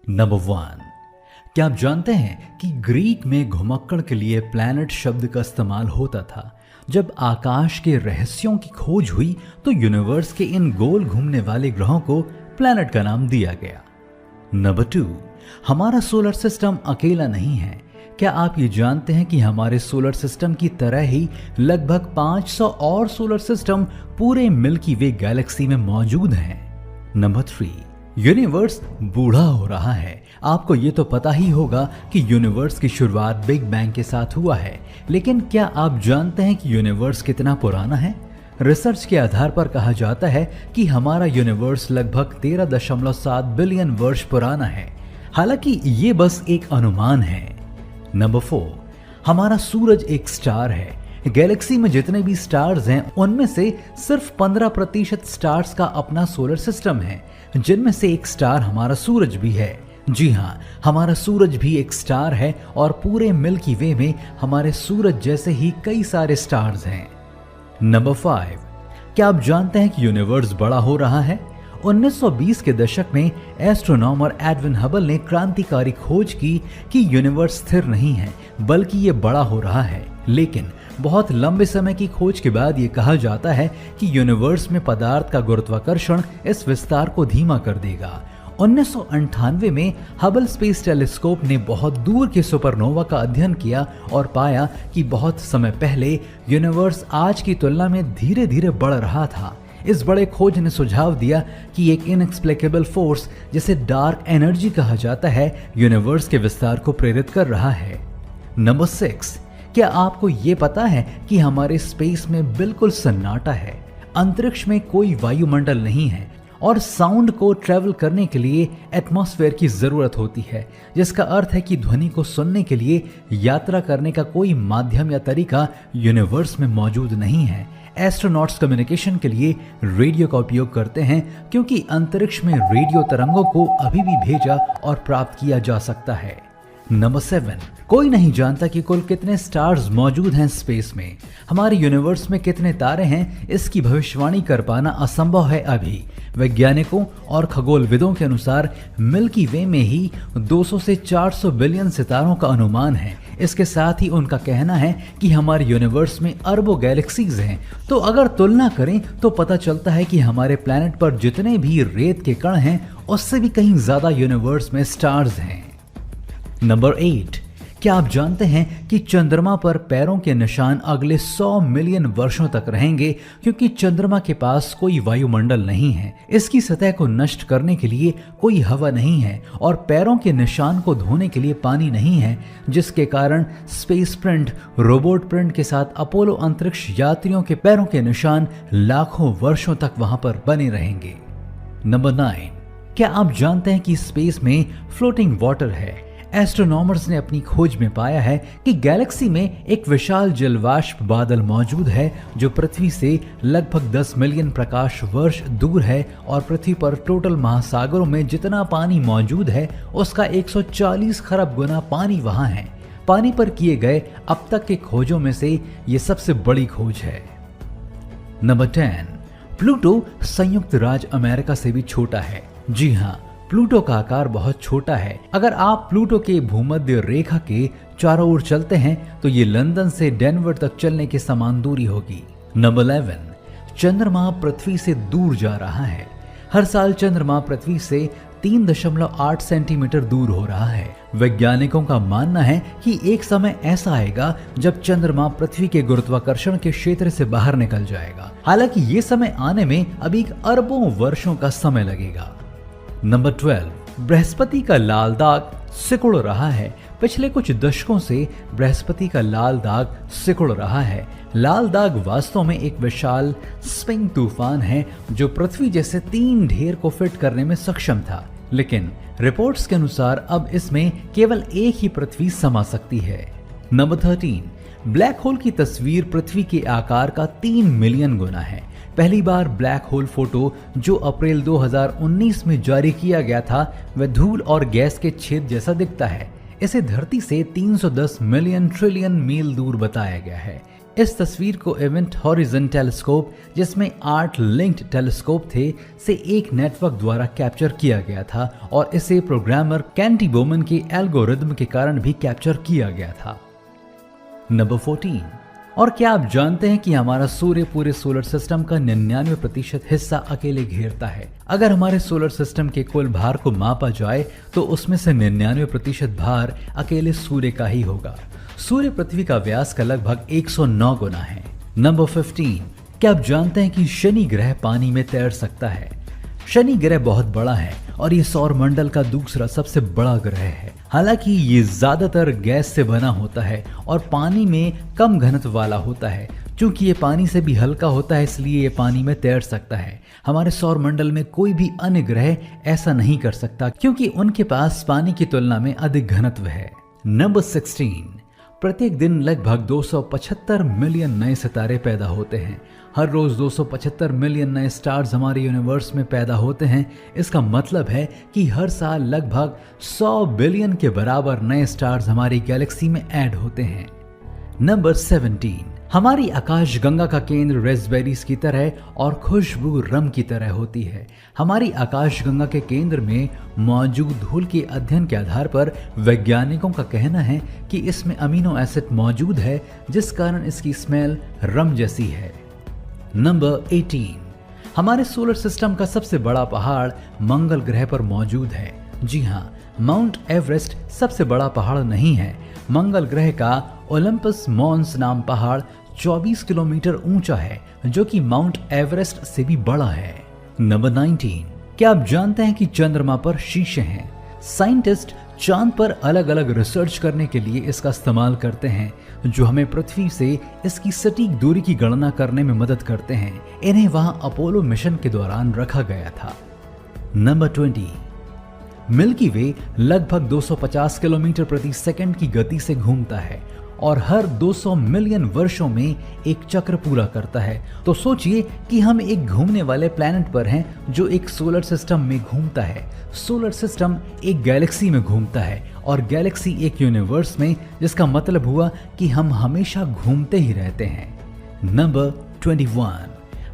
Number 1, क्या आप जानते हैं कि ग्रीक में घुमक्कड़ के लिए प्लैनेट शब्द का इस्तेमाल होता था। जब आकाश के रहस्यों की खोज हुई तो यूनिवर्स के इन गोल घूमने वाले ग्रहों को प्लैनेट का नाम दिया गया। नंबर 2, हमारा सोलर सिस्टम अकेला नहीं है। क्या आप ये जानते हैं कि हमारे सोलर सिस्टम की तरह ही लगभग 500 और सोलर सिस्टम पूरे मिल्की वे गैलेक्सी में मौजूद हैं। नंबर 3, यूनिवर्स बूढ़ा हो रहा है। आपको ये तो पता ही होगा कि यूनिवर्स की शुरुआत बिग बैंग के साथ हुआ है, लेकिन क्या आप जानते हैं कि यूनिवर्स कितना पुराना है? रिसर्च के आधार पर कहा जाता है कि हमारा यूनिवर्स लगभग 13.7 बिलियन वर्ष पुराना है। हालांकि ये बस एक अनुमान है। नंबर 4, हमारा सूरज एक स्टार है। गैलेक्सी में जितने भी स्टार्स हैं उनमें से सिर्फ 15% स्टार्स का अपना सोलर सिस्टम है, जिनमें से एक स्टार हमारा सूरज भी है। जी हाँ, हमारा सूरज भी एक स्टार है और पूरे मिल्की वे में हमारे सूरज जैसे ही कई सारे स्टार्स हैं। नंबर 5, क्या आप जानते हैं कि यूनिवर्स बड़ा हो रहा है? 1920 के दशक में एस्ट्रोनॉमर एडविन हबल ने क्रांतिकारी खोज की कि यूनिवर्स स्थिर नहीं है बल्कि ये बड़ा हो रहा है। लेकिन बहुत लंबे समय की खोज के बाद ये कहा जाता है कि यूनिवर्स में पदार्थ का गुरुत्वाकर्षण इस विस्तार को धीमा कर देगा। 1998 में हबल स्पेस टेलीस्कोप ने बहुत दूर के सुपरनोवा का अध्ययन किया और पाया कि बहुत समय पहले यूनिवर्स आज की तुलना में धीरे धीरे बढ़ रहा था। इस बड़े खोज ने सुझाव दिया कि एक इनएक्सप्लिकेबल फोर्स, जिसे डार्क एनर्जी कहा जाता है, यूनिवर्स के विस्तार को प्रेरित कर रहा है। नंबर 6, क्या आपको ये पता है कि हमारे स्पेस में बिल्कुल सन्नाटा है? अंतरिक्ष में कोई वायुमंडल नहीं है और साउंड को ट्रेवल करने के लिए एटमॉस्फेयर की जरूरत होती है, जिसका अर्थ है कि ध्वनि को सुनने के लिए यात्रा करने का कोई माध्यम या तरीका यूनिवर्स में मौजूद नहीं है। एस्ट्रोनॉट्स कम्युनिकेशन के लिए रेडियो का उपयोग करते हैं क्योंकि अंतरिक्ष में रेडियो तरंगों को अभी भी भेजा और प्राप्त किया जा सकता है। नंबर 7, कोई नहीं जानता कि कुल कितने स्टार्स मौजूद हैं स्पेस में। हमारे यूनिवर्स में कितने तारे हैं, इसकी भविष्यवाणी कर पाना असंभव है अभी। वैज्ञानिकों और खगोलविदों के अनुसार मिल्की वे में ही 200 से 400 बिलियन सितारों का अनुमान है। इसके साथ ही उनका कहना है कि हमारे यूनिवर्स में अरबों गैलेक्सीज हैं। तो अगर तुलना करें तो पता चलता है कि हमारे प्लैनेट पर जितने भी रेत के कण हैं उससे भी कहीं ज्यादा यूनिवर्स में स्टार्स हैं। नंबर 8, क्या आप जानते हैं कि चंद्रमा पर पैरों के निशान अगले 100 मिलियन वर्षों तक रहेंगे क्योंकि चंद्रमा के पास कोई वायुमंडल नहीं है। इसकी सतह को नष्ट करने के लिए कोई हवा नहीं है और पैरों के निशान को धोने के लिए पानी नहीं है, जिसके कारण स्पेस प्रिंट, रोबोट प्रिंट के साथ अपोलो अंतरिक्ष यात्रियों के पैरों के निशान लाखों वर्षों तक वहां पर बने रहेंगे। नंबर 9, क्या आप जानते हैं कि स्पेस में फ्लोटिंग वाटर है? एस्ट्रोनॉमर्स ने अपनी खोज में पाया है कि गैलेक्सी में एक विशाल जलवाष्प बादल मौजूद है जो पृथ्वी से लगभग 10 मिलियन प्रकाश वर्ष दूर है और पृथ्वी पर टोटल महासागरों में जितना पानी मौजूद है उसका 140 खरब गुना पानी वहां है। पानी पर किए गए अब तक के खोजों में से ये सबसे बड़ी खोज है। नंबर 10, प्लूटो संयुक्त राज्य अमेरिका से भी छोटा है। जी हाँ, प्लूटो का आकार बहुत छोटा है। अगर आप प्लूटो के भूमध्य रेखा के चारों ओर चलते हैं तो ये लंदन से डेनवर तक चलने के समान दूरी होगी। नंबर 11, चंद्रमा पृथ्वी से दूर जा रहा है। हर साल चंद्रमा पृथ्वी से 3.8 सेंटीमीटर दूर हो रहा है। वैज्ञानिकों का मानना है कि एक समय ऐसा आएगा जब चंद्रमा पृथ्वी के गुरुत्वाकर्षण के क्षेत्र से बाहर निकल जाएगा। हालांकि ये समय आने में अभी अरबों वर्षों का समय लगेगा। नंबर 12, बृहस्पति का लाल दाग सिकुड़ रहा है। पिछले कुछ दशकों से बृहस्पति का लाल दाग सिकुड़ रहा है। लाल दाग वास्तव में एक विशाल स्पिंग तूफान है जो पृथ्वी जैसे 3 ढेर को फिट करने में सक्षम था, लेकिन रिपोर्ट्स के अनुसार अब इसमें केवल एक ही पृथ्वी समा सकती है। नंबर 13, ब्लैक होल की तस्वीर पृथ्वी के आकार का 3 मिलियन गुना है। पहली बार ब्लैक होल फोटो जो अप्रैल 2019 में जारी किया गया था वह धूल और गैस के छेद जैसा दिखता है। इसे धरती से 310 मिलियन ट्रिलियन मील दूर बताया गया है। इस तस्वीर को इवेंट हॉरिजन टेलीस्कोप, जिसमें 8 लिंक्ड टेलीस्कोप थे, से एक नेटवर्क द्वारा कैप्चर किया गया था और इसे प्रोग्रामर कैंटी बोमन के एल्गोरिदम के कारण भी कैप्चर किया गया था। नंबर 14। और क्या आप जानते हैं कि हमारा सूर्य पूरे सोलर सिस्टम का 99% हिस्सा अकेले घेरता है। अगर हमारे सोलर सिस्टम के कुल भार को मापा जाए तो उसमें से 99% भार अकेले सूर्य का ही होगा। सूर्य पृथ्वी का व्यास का लगभग 109 गुना है। नंबर 15। क्या आप जानते हैं कि शनि ग्रह पानी में तैर सकता है। शनि ग्रह बहुत बड़ा है और ये सौर मंडल का दूसरा सबसे बड़ा ग्रह है। हालांकि ये ज्यादातर गैस से बना होता है और पानी में कम घनत्व वाला होता है। क्योंकि ये पानी से भी हल्का होता है, इसलिए ये पानी में तैर सकता है। हमारे सौर मंडल में कोई भी अन्य ग्रह ऐसा नहीं कर सकता, क्योंकि उनके पास पानी की तुलना में अधिक घनत्व है। नंबर 16। प्रत्येक दिन लगभग 275 मिलियन नए सितारे पैदा होते हैं। हर रोज 275 मिलियन नए स्टार्स हमारे यूनिवर्स में पैदा होते हैं। इसका मतलब है कि हर साल लगभग 100 बिलियन के बराबर नए स्टार्स हमारी गैलेक्सी में ऐड होते हैं। नंबर 17। हमारी आकाश गंगा का केंद्र रेस्पबेरीज की तरह और खुशबू रम की तरह होती है। हमारी आकाश गंगा के केंद्र में मौजूद धूल के अध्ययन के आधार पर वैज्ञानिकों का कहना है कि इसमें अमीनो एसिड मौजूद है, जिस कारण इसकी स्मेल रम जैसी है। नंबर 18। हमारे सोलर सिस्टम का सबसे बड़ा पहाड़ मंगल ग्रह पर मौजूद है। जी हाँ, माउंट एवरेस्ट सबसे बड़ा पहाड़ नहीं है। मंगल ग्रह का ओलंपस मॉन्स नाम पहाड़ 24 किलोमीटर ऊंचा है, जो कि माउंट एवरेस्ट से भी बड़ा है। नंबर 19। क्या आप जानते हैं कि चंद्रमा पर शीशे हैं। साइंटिस्ट चांद पर अलग अलग रिसर्च करने के लिए इसका इस्तेमाल करते हैं, जो हमें पृथ्वी से इसकी सटीक दूरी की गणना करने में मदद करते हैं। इन्हें वहां अपोलो मिशन के दौरान रखा गया था। नंबर 20। मिल्की वे लगभग 250 किलोमीटर प्रति सेकंड की गति से घूमता है और हर 200 मिलियन वर्षों में एक चक्र पूरा करता है। तो सोचिए कि हम एक घूमने वाले प्लैनेट पर हैं जो एक सोलर सिस्टम में घूमता है। सोलर सिस्टम एक गैलेक्सी में घूमता है और गैलेक्सी एक यूनिवर्स में, जिसका मतलब हुआ कि हम हमेशा घूमते ही रहते हैं। नंबर 21।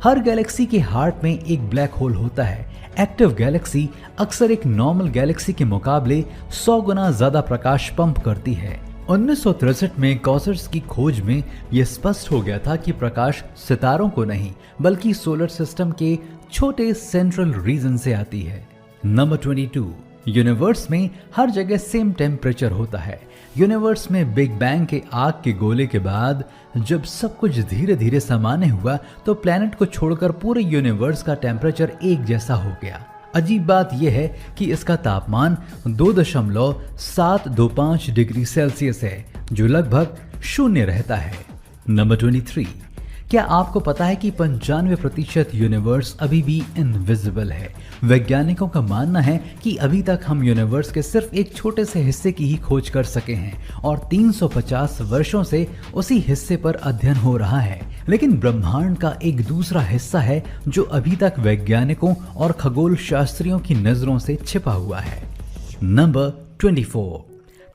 हर गैलेक्सी के हार्ट में एक ब्लैक होल होता है। एक्टिव गैलेक्सी अक्सर एक नॉर्मल गैलेक्सी के मुकाबले 100 गुना ज्यादा प्रकाश पंप करती है। 1963 में कॉसर्स की खोज में यह स्पष्ट हो गया था कि प्रकाश सितारों को नहीं, बल्कि सोलर सिस्टम के छोटे सेंट्रल रीजन से आती है। नंबर 22। यूनिवर्स में हर जगह सेम टेम्परेचर होता है। यूनिवर्स में बिग बैंग के आग के गोले के बाद जब सब कुछ धीरे धीरे सामान्य हुआ तो प्लैनेट को छोड़कर पूरे यूनिवर्स का टेम्परेचर एक जैसा हो गया। अजीब बात यह है कि इसका तापमान 2.725 डिग्री सेल्सियस है, जो लगभग शून्य रहता है। नंबर 23। क्या आपको पता है कि 95% यूनिवर्स अभी भी इनविजिबल है। वैज्ञानिकों का मानना है कि अभी तक हम यूनिवर्स के सिर्फ एक छोटे से हिस्से की ही खोज कर सके हैं और 350 वर्षों से उसी हिस्से पर अध्ययन हो रहा है। लेकिन ब्रह्मांड का एक दूसरा हिस्सा है जो अभी तक वैज्ञानिकों और खगोल शास्त्रियों की नजरों से छिपा हुआ है। नंबर 24।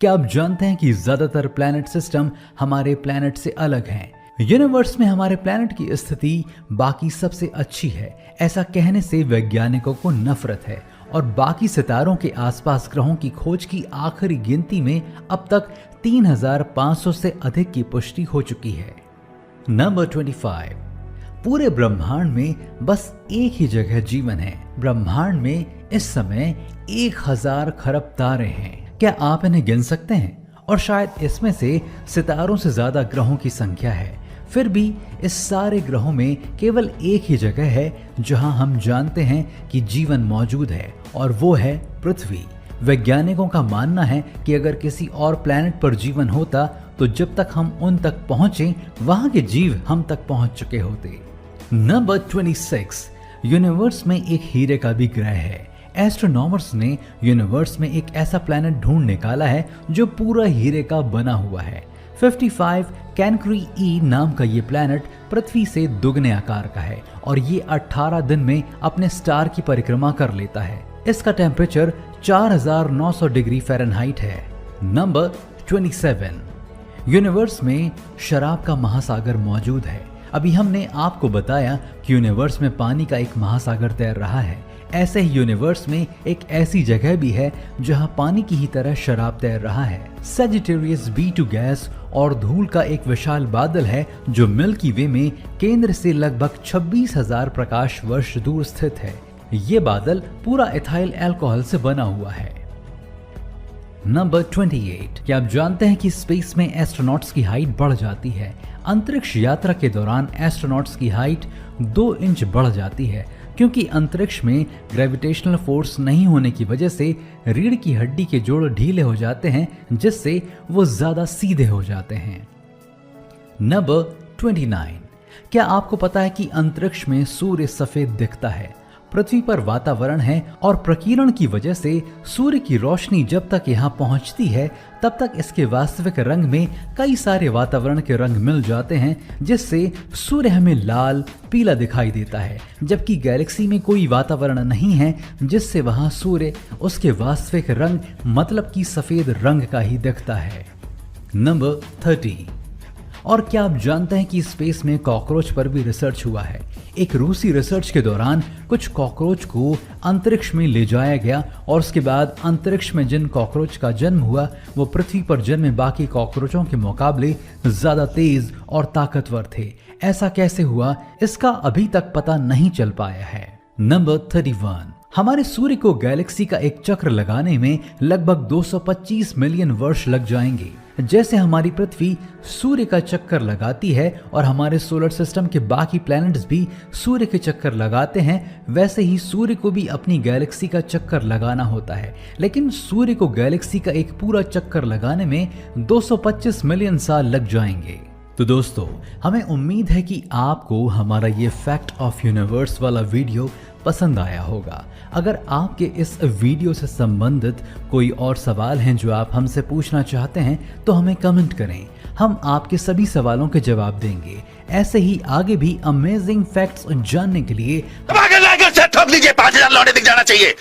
क्या आप जानते हैं कि ज्यादातर प्लैनेट सिस्टम हमारे प्लैनेट से अलग हैं। यूनिवर्स में हमारे प्लैनेट की स्थिति बाकी सबसे अच्छी है। ऐसा कहने से वैज्ञानिकों को नफरत है और बाकी सितारों के आसपास ग्रहों की खोज की आखिरी गिनती में अब तक 3500 से अधिक की पुष्टि हो चुकी है। नंबर 25। पूरे ब्रह्मांड में बस एक ही जगह जीवन है। ब्रह्मांड में इस समय 1000 खरब तारे हैं। क्या आप इन्हें गिन सकते हैं? और शायद इसमें से सितारों से ज्यादा ग्रहों की संख्या है। फिर भी इस सारे ग्रहों में केवल एक ही जगह है जहां हम जानते हैं कि जीवन मौजूद है, और वो है पृथ्वी। वैज्ञानिकों का मानना है कि अगर किसी और प्लैनेट पर जीवन होता तो जब तक हम उन तक पहुंचे वहां के जीव हम तक पहुंच चुके होते। नंबर 26। यूनिवर्स में एक हीरे का भी ग्रह है। एस्ट्रोनॉमर्स ने यूनिवर्स में एक ऐसा प्लैनेट ढूंढ निकाला है जो पूरा हीरे का बना हुआ है। 55 कैनक्री ई नाम का ये प्लैनेट पृथ्वी से दुगने आकार का है और ये 18 दिन में अपने स्टार की परिक्रमा कर लेता है। इसका टेम्परेचर 4900 डिग्री फ़ारेनहाइट है। नंबर 27। यूनिवर्स में शराब का महासागर मौजूद है। अभी हमने आपको बताया कि यूनिवर्स में पानी का एक महासागर तैर रहा है। ऐसे ही यूनिवर्स में एक ऐसी जगह भी है जहां पानी की ही तरह शराब तैर रहा है। सजिटेरियस B2 गैस और धूल का एक विशाल बादल है जो मिल्की वे में केंद्र से लगभग 26,000 प्रकाश वर्ष दूर स्थित है। ये बादल पूरा इथाइल अल्कोहल से बना हुआ है। नंबर 28। क्या आप जानते हैं कि स्पेस में एस्ट्रोनॉट्स की हाइट बढ़ जाती है? अंतरिक्ष यात्रा के दौरान एस्ट्रोनॉट्स की हाइट 2 इंच बढ़ जाती है क्योंकि अंतरिक्ष में ग्रेविटेशनल फोर्स नहीं होने की वजह से रीढ़ की हड्डी के जोड़ ढीले हो जाते हैं, जिससे वो ज्यादा सीधे हो जाते हैं। नंबर 29। क्या आपको पता है कि अंतरिक्ष में सूर्य सफेद दिखता है? पृथ्वी पर वातावरण है और प्रकीर्णन की वजह से सूर्य की रोशनी जब तक यहाँ पहुँचती है तब तक इसके वास्तविक रंग में कई सारे वातावरण के रंग मिल जाते हैं, जिससे सूर्य हमें लाल पीला दिखाई देता है, जबकि गैलेक्सी में कोई वातावरण नहीं है जिससे वहाँ सूर्य उसके वास्तविक रंग मतलब कि सफेद रंग का ही दिखता है। नंबर 30। और क्या आप जानते हैं कि स्पेस में कॉकरोच पर भी रिसर्च हुआ है? एक रूसी रिसर्च के दौरान कुछ कॉकरोच को अंतरिक्ष में ले जाया गया और उसके बाद अंतरिक्ष में जिन कॉकरोच का जन्म हुआ वो पृथ्वी पर जन्मे बाकी कॉकरोचों के मुकाबले ज्यादा तेज और ताकतवर थे। ऐसा कैसे हुआ, इसका अभी तक पता नहीं चल पाया है। नंबर 31। हमारे सूर्य को गैलेक्सी का एक चक्र लगाने में लगभग 225 मिलियन वर्ष लग जाएंगे। जैसे हमारी पृथ्वी सूर्य का चक्कर लगाती है और हमारे सोलर सिस्टम के बाकी प्लैनेट्स भी सूर्य के चक्कर लगाते हैं, वैसे ही सूर्य को भी अपनी गैलेक्सी का चक्कर लगाना होता है। लेकिन सूर्य को गैलेक्सी का एक पूरा चक्कर लगाने में 225 मिलियन साल लग जाएंगे। तो दोस्तों, हमें उम्मीद है कि आपको हमारा ये फैक्ट ऑफ यूनिवर्स वाला वीडियो पसंद आया होगा। अगर आपके इस वीडियो से संबंधित कोई और सवाल हैं जो आप हमसे पूछना चाहते हैं तो हमें कमेंट करें, हम आपके सभी सवालों के जवाब देंगे। ऐसे ही आगे भी अमेजिंग फैक्ट्स जानने के लिए ठोक लीजिए, 5,000 लौटे दिख जाना चाहिए।